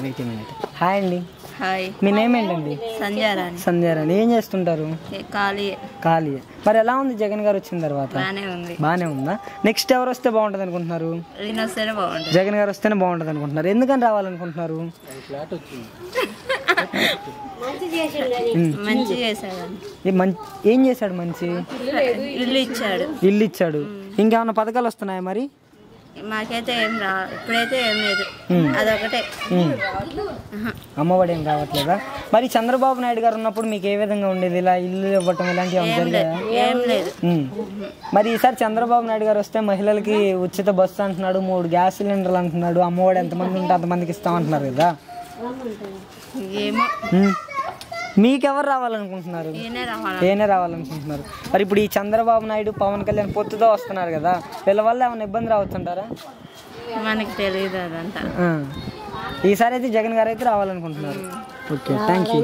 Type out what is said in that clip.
Wait minute. Hi అండి. Hi. మీ name ఏంటండి? సంధ్యారాణి. సంధ్యారాణి. ఏం చేస్తుంటారు? ఖాళీ. మరి ఎలా ఉంది జగన్ గారు వచ్చిన తర్వాత? బానే ఉందా? నెక్స్ట్ ఎవరు వస్తే బాగుంటది అనుకుంటున్నారు? జగన్ గారు వస్తేనే బాగుంటది అనుకుంటున్నారు. ఎందుకని రావాలనుకుంటున్నారు? ఏం చేశాడు మంచి? ఇల్లు ఇచ్చాడు. ఇంకేమన్నా పథకాలు వస్తున్నాయా మరి? మాకైతే ఏం ఇప్పుడైతే ఏం లేదు, అదొకటే. అమ్మఒడి ఏం రావట్లేదా? మరి చంద్రబాబు నాయుడు గారు ఉన్నప్పుడు మీకు ఏ విధంగా ఉండేది? ఇలా ఇల్లు ఇవ్వటం ఇలాంటివి జరిగాయా? మరి ఈసారి చంద్రబాబు నాయుడు గారు వస్తే మహిళలకి ఉచిత బస్సు అంటున్నాడు, 3 గ్యాస్ సిలిండర్లు అంటున్నాడు, అమ్మఒడి ఎంతమంది ఉంటే అంతమందికి ఇస్తామంటున్నారు కదా. మీకెవరు రావాలనుకుంటున్నారు? ఏనే రావాలనుకుంటున్నారు. మరి ఇప్పుడు ఈ చంద్రబాబు నాయుడు, పవన్ కళ్యాణ్ పొత్తుతో వస్తున్నారు కదా, వీళ్ళ వల్ల ఏమైనా ఇబ్బంది రావచ్చుంటారా? మనకి తెలియదు అదంతా. ఈసారి అయితే జగన్ గారు అయితే రావాలనుకుంటున్నారు. Okay, thank you.